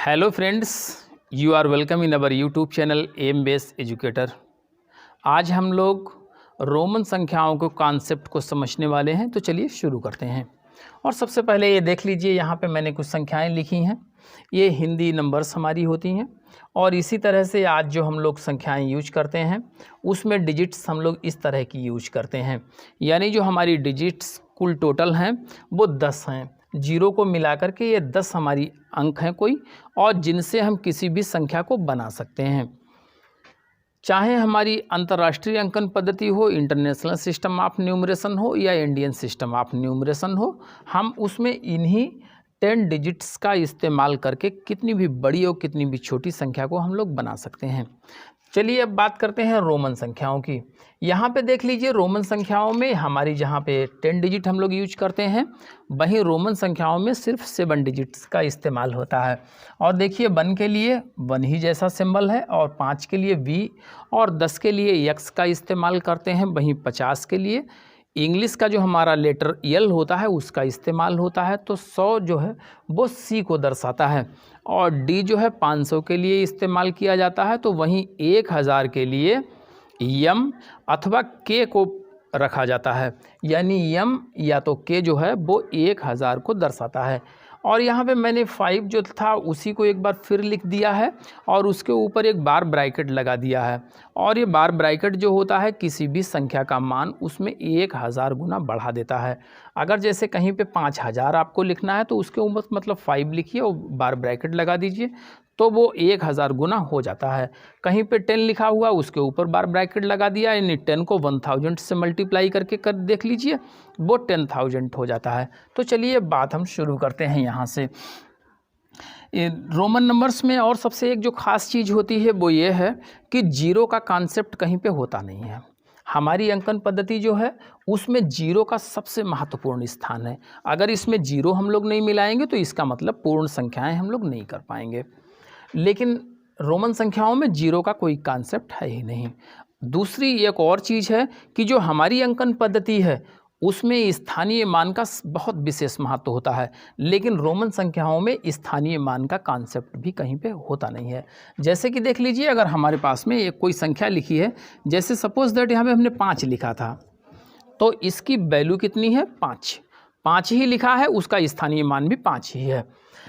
Hello friends, you are welcome in our YouTube channel M Base Educator. आज हम लोग Roman संख्याओं को कॉन्सेप्ट को समझने वाले हैं, तो चलिए शुरू करते हैं। और सबसे पहले ये देख लीजिए, यहाँ पे मैंने कुछ संख्याएं लिखी हैं। ये हिंदी नंबर्स हमारी होती हैं और इसी तरह से आज जो हम लोग संख्याएं यूज करते हैं उसमें डिजिट्स हम लोग इस तरह की यूज करते हैं। यानी जो हमारी डिजिट्स कुल टोटल हैं वो 10 हैं। जीरो को मिलाकर के ये 10 हमारी अंक हैं कोई, और जिनसे हम किसी भी संख्या को बना सकते हैं। चाहे हमारी अंतर्राष्ट्रीय अंकन पद्धति हो, इंटरनेशनल सिस्टम ऑफ न्यूमरेशन हो या इंडियन सिस्टम ऑफ न्यूमरेशन हो, हम उसमें इन्हीं 10 डिजिट्स का इस्तेमाल करके कितनी भी बड़ी और कितनी भी छोटी संख्या को हम लोग बना सकते हैं। चलिए अब बात करते हैं रोमन संख्याओं की। यहाँ पे देख लीजिए, रोमन संख्याओं में हमारी जहाँ पे 10 डिजिट हम लोग यूज करते हैं, वहीं रोमन संख्याओं में सिर्फ 7 डिजिट्स का इस्तेमाल होता है। और देखिए 1 के लिए 1 ही जैसा सिंबल है, और 5 के लिए V और 10 के लिए X का इस्तेमाल करते हैं। वहीं 50 के लिए इंग्लिश का जो हमारा लेटर L होता है उसका इस्तेमाल होता है। तो 100 जो है वो C को दर्शाता है, और D जो है 500 के लिए इस्तेमाल किया जाता है। तो वहीं 1000 के लिए M अथवा K को रखा जाता है, यानी M या तो K जो है वो 1000 को दर्शाता है। और यहाँ पे मैंने 5 जो था उसी को एक बार फिर लिख दिया है और उसके ऊपर एक बार ब्रैकेट लगा दिया है। और ये बार ब्रैकेट जो होता है किसी भी संख्या का मान उसमें 1000 गुना बढ़ा देता है। अगर जैसे कहीं पे 5000 आपको लिखना है तो उसके ऊपर मतलब 5 लिखिए और बार ब्रैकेट लगा दीजिए, तो वो 1000 गुना हो जाता है। कहीं पे 10 लिखा हुआ उसके ऊपर बार ब्रैकेट लगा दिया, यानी 10 को 1000 से मल्टीप्लाई करके कर देख लीजिए, वो 10,000 हो जाता है। तो चलिए बात हम शुरू करते हैं यहाँ से। रोमन नंबर्स में और सबसे एक जो ख़ास चीज़ होती है वो ये है कि जीरो का कॉन्सेप्ट कहीं पे होता नहीं है। हमारी अंकन पद्धति जो है उसमें जीरो का सबसे महत्वपूर्ण स्थान है। अगर इसमें जीरो हम लोग नहीं मिलाएंगे तो इसका मतलब पूर्ण संख्याएं हम लोग नहीं कर पाएंगे। लेकिन रोमन संख्याओं में जीरो का कोई कॉन्सेप्ट है ही नहीं। दूसरी एक और चीज़ है कि जो हमारी अंकन पद्धति है उसमें स्थानीय मान का बहुत विशेष महत्व होता है, लेकिन रोमन संख्याओं में स्थानीय मान का कॉन्सेप्ट भी कहीं पे होता नहीं है। जैसे कि देख लीजिए, अगर हमारे पास में एक कोई संख्या लिखी है, जैसे सपोज दैट यहाँ पे हमने 5 लिखा था, तो इसकी वैल्यू कितनी है 5 ही लिखा है, उसका स्थानीय मान भी 5 ही है।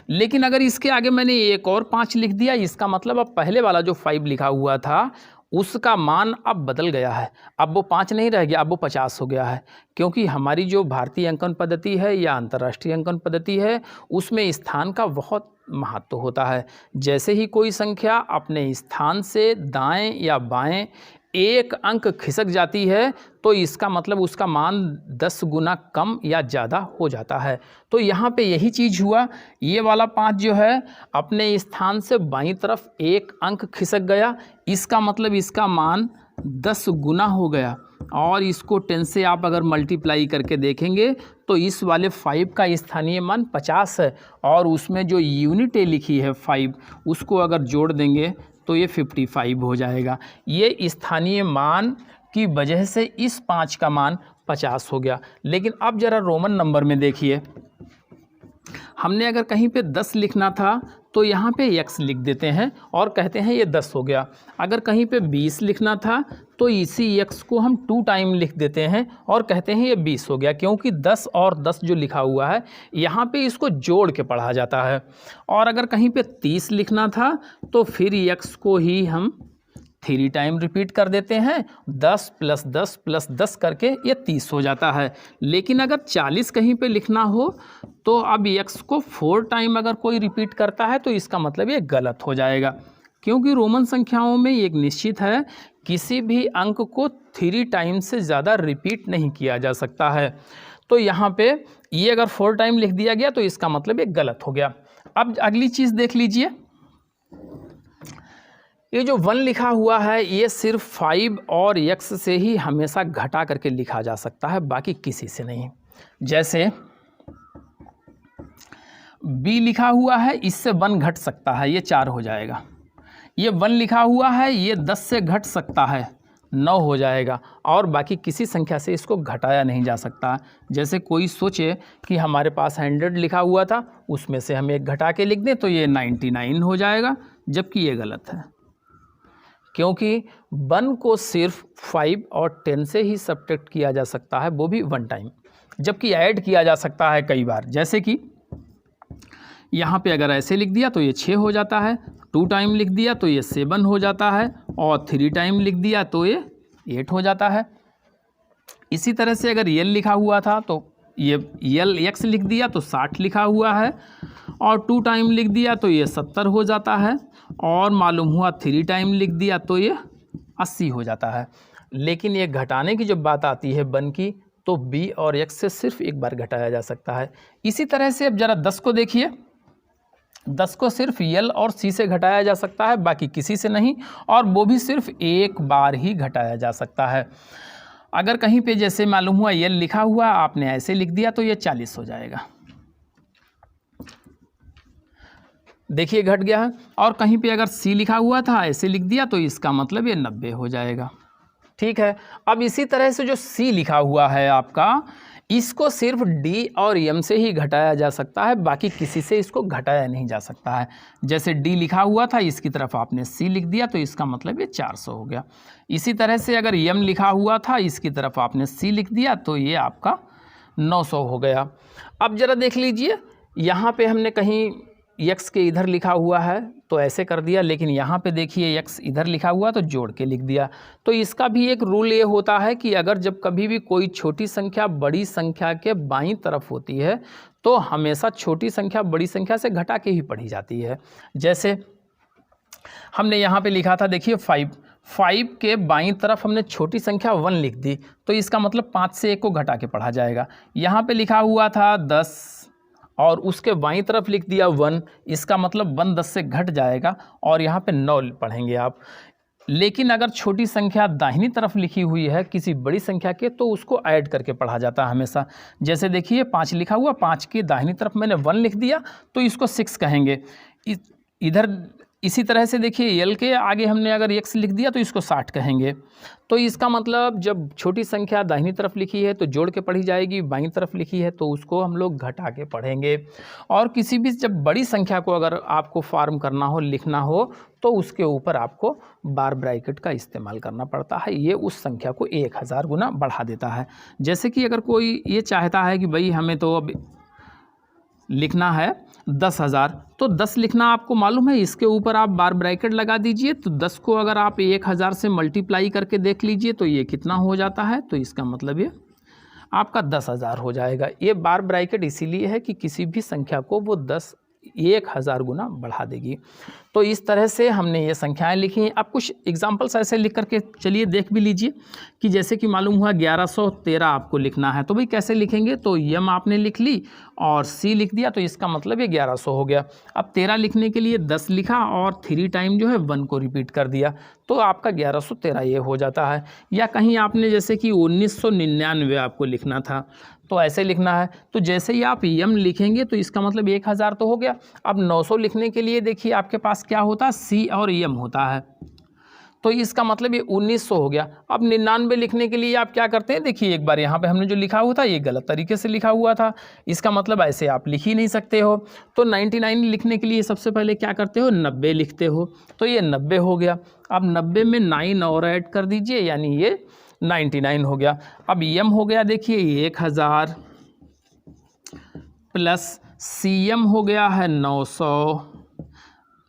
लेकिन अगर इसके आगे मैंने एक और 5 लिख दिया, इसका मतलब अब पहले वाला जो 5 लिखा हुआ था उसका मान अब बदल गया है। अब वो 5 नहीं रह गया, अब वो 50 हो गया है। क्योंकि हमारी जो भारतीय अंकन पद्धति है या अंतर्राष्ट्रीय अंकन पद्धति है उसमें स्थान का बहुत महत्व होता है। जैसे ही कोई संख्या अपने स्थान से दाएं या बाएं एक अंक खिसक जाती है तो इसका मतलब उसका मान 10 गुना कम या ज़्यादा हो जाता है। तो यहाँ पे यही चीज़ हुआ, ये वाला 5 जो है अपने स्थान से बाईं तरफ एक अंक खिसक गया, इसका मतलब इसका मान 10 गुना हो गया। और इसको 10 से आप अगर मल्टीप्लाई करके देखेंगे तो इस वाले 5 का स्थानीय मान 50 है, और उसमें जो यूनिट लिखी है 5 उसको अगर जोड़ देंगे तो ये 55 हो जाएगा। ये स्थानीय मान की वजह से इस 5 का मान 50 हो गया। लेकिन अब ज़रा रोमन नंबर में देखिए, हमने अगर कहीं पे 10 लिखना था तो यहाँ पे x लिख देते हैं और कहते हैं ये 10 हो गया। अगर कहीं पे 20 लिखना था तो इसी x को हम 2 टाइम लिख देते हैं और कहते हैं ये 20 हो गया, क्योंकि 10 और 10 जो लिखा हुआ है यहाँ पे इसको जोड़ के पढ़ा जाता है। और अगर कहीं पे 30 लिखना था तो फिर x को ही हम 3 टाइम रिपीट कर देते हैं, 10 + 10 + 10 करके ये 30 हो जाता है। लेकिन अगर 40 कहीं पे लिखना हो तो अब x को 4 टाइम अगर कोई रिपीट करता है तो इसका मतलब ये गलत हो जाएगा, क्योंकि रोमन संख्याओं में एक निश्चित है किसी भी अंक को 3 टाइम से ज़्यादा रिपीट नहीं किया जा सकता है। तो यहाँ पे ये अगर 4 टाइम लिख दिया गया तो इसका मतलब ये गलत हो गया। अब अगली चीज़ देख लीजिए, ये जो 1 लिखा हुआ है ये सिर्फ 5 और x से ही हमेशा घटा करके लिखा जा सकता है, बाकी किसी से नहीं। जैसे b लिखा हुआ है, इससे 1 घट सकता है, ये 4 हो जाएगा। ये 1 लिखा हुआ है, ये 10 से घट सकता है 9 हो जाएगा और बाकी किसी संख्या से इसको घटाया नहीं जा सकता। जैसे कोई सोचे कि हमारे पास 100 लिखा हुआ था, उसमें से हम एक घटा के लिख दें तो ये 99 हो जाएगा, जबकि ये गलत है, क्योंकि 1 को सिर्फ 5 और 10 से ही सब्ट्रैक्ट किया जा सकता है, वो भी 1 टाइम, जबकि ऐड किया जा सकता है कई बार। जैसे कि यहाँ पे अगर ऐसे लिख दिया तो ये 6 हो जाता है, 2 टाइम लिख दिया तो ये 7 हो जाता है, और 3 टाइम लिख दिया तो ये 8 हो जाता है। इसी तरह से अगर यल लिखा हुआ था तो ये यल x लिख दिया तो 60 लिखा हुआ है, और 2 टाइम लिख दिया तो ये 70 हो जाता है, और मालूम हुआ 3 टाइम लिख दिया तो ये 80 हो जाता है। लेकिन ये घटाने की जब बात आती है 1 की, तो b और x से सिर्फ एक बार घटाया जा सकता है। इसी तरह से अब ज़रा 10 को देखिए, 10 को सिर्फ यल और सी से घटाया जा सकता है, बाकी किसी से नहीं, और वो भी सिर्फ एक बार ही घटाया जा सकता है। अगर कहीं पे जैसे मालूम हुआ यल लिखा हुआ, आपने ऐसे लिख दिया तो ये 40 हो जाएगा, देखिए घट गया है। और कहीं पे अगर सी लिखा हुआ था, ऐसे लिख दिया तो इसका मतलब ये 90 हो जाएगा। ठीक है, अब इसी तरह से जो सी लिखा हुआ है आपका, इसको सिर्फ डी और एम से ही घटाया जा सकता है, बाकी किसी से इसको घटाया नहीं जा सकता है। जैसे डी लिखा हुआ था, इसकी तरफ आपने सी लिख दिया तो इसका मतलब ये 400 हो गया। इसी तरह से अगर एम लिखा हुआ था, इसकी तरफ आपने सी लिख दिया तो ये आपका 900 हो गया। अब ज़रा देख लीजिए, यहाँ पे हमने कहीं x के इधर लिखा हुआ है तो ऐसे कर दिया, लेकिन यहाँ पे देखिए x इधर लिखा हुआ तो जोड़ के लिख दिया। तो इसका भी एक रूल ये होता है कि अगर जब कभी भी कोई छोटी संख्या बड़ी संख्या के बाईं तरफ होती है, तो हमेशा छोटी संख्या बड़ी संख्या से घटा के ही पढ़ी जाती है। जैसे हमने यहाँ पे लिखा था, देखिए 5 के बाईं तरफ हमने छोटी संख्या 1 लिख दी, तो इसका मतलब 5 से 1 को घटा के पढ़ा जाएगा। यहाँ पे लिखा हुआ था 10 और उसके बाईं तरफ लिख दिया 1, इसका मतलब 1 10 से घट जाएगा और यहाँ पे 9 पढ़ेंगे आप। लेकिन अगर छोटी संख्या दाहिनी तरफ लिखी हुई है किसी बड़ी संख्या के, तो उसको ऐड करके पढ़ा जाता है हमेशा। जैसे देखिए 5 लिखा हुआ, 5 के दाहिनी तरफ मैंने 1 लिख दिया तो इसको 6 कहेंगे। इधर इसी तरह से देखिए यल के आगे हमने अगर x लिख दिया तो इसको 60 कहेंगे। तो इसका मतलब जब छोटी संख्या दाहिनी तरफ लिखी है तो जोड़ के पढ़ी जाएगी, बाईं तरफ लिखी है तो उसको हम लोग घटा के पढ़ेंगे। और किसी भी जब बड़ी संख्या को अगर आपको फॉर्म करना हो, लिखना हो, तो उसके ऊपर आपको बार ब्रैकेट का इस्तेमाल करना पड़ता है। ये उस संख्या को 1000 गुना बढ़ा देता है। जैसे कि अगर कोई ये चाहता है कि भाई हमें तो अब लिखना है 10,000, तो 10 लिखना आपको मालूम है, इसके ऊपर आप बार ब्रैकेट लगा दीजिए। तो 10 को अगर आप 1000 से मल्टीप्लाई करके देख लीजिए तो ये कितना हो जाता है, तो इसका मतलब ये आपका 10,000 हो जाएगा। ये बार ब्रैकेट इसीलिए है कि किसी भी संख्या को वो 1000 गुना बढ़ा देगी। तो इस तरह से हमने ये संख्याएं लिखी हैं। अब कुछ एग्जांपल्स ऐसे लिख करके चलिए देख भी लीजिए कि जैसे कि मालूम हुआ 1113 आपको लिखना है, तो भाई कैसे लिखेंगे, तो यम आपने लिख ली और सी लिख दिया तो इसका मतलब ये 1100 हो गया। अब 13 लिखने के लिए 10 लिखा और 3 टाइम जो है 1 को रिपीट कर दिया तो आपका 1113 ये हो जाता है। या कहीं आपने जैसे कि 1999 आपको लिखना था तो ऐसे लिखना है, तो जैसे ही आप यम लिखेंगे तो इसका मतलब 1000 तो हो गया। अब 900 लिखने के लिए देखिए आपके पास क्या होता है, सी और यम होता है, तो इसका मतलब ये 1900 हो गया। अब 99 लिखने के लिए आप क्या करते हैं, देखिए एक बार यहाँ पे हमने जो लिखा हुआ था ये गलत तरीके से लिखा हुआ था, इसका मतलब ऐसे आप लिख ही नहीं सकते हो। तो 99 लिखने के लिए सबसे पहले क्या करते हो, 90 लिखते हो, तो ये 90 हो गया। अब 90 में 9 और ऐड कर दीजिए, यानी ये 99 हो गया। अब यम हो गया देखिए 1000 प्लस सी एम हो गया है 900,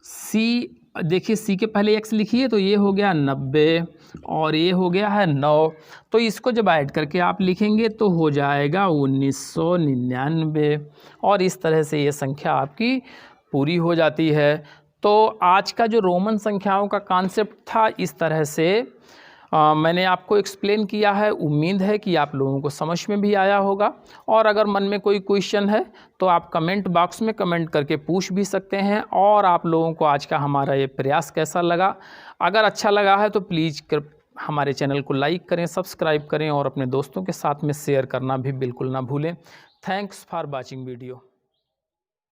सी देखिए सी के पहले x लिखिए तो ये हो गया 90 और ये हो गया है 9, तो इसको जब ऐड करके आप लिखेंगे तो हो जाएगा 1999 और इस तरह से ये संख्या आपकी पूरी हो जाती है। तो आज का जो रोमन संख्याओं का कॉन्सेप्ट था इस तरह से मैंने आपको एक्सप्लेन किया है। उम्मीद है कि आप लोगों को समझ में भी आया होगा, और अगर मन में कोई क्वेश्चन है तो आप कमेंट बॉक्स में कमेंट करके पूछ भी सकते हैं। और आप लोगों को आज का हमारा ये प्रयास कैसा लगा, अगर अच्छा लगा है तो प्लीज़ हमारे चैनल को लाइक करें, सब्सक्राइब करें और अपने दोस्तों के साथ में शेयर करना भी बिल्कुल ना भूलें। Thanks for watching video.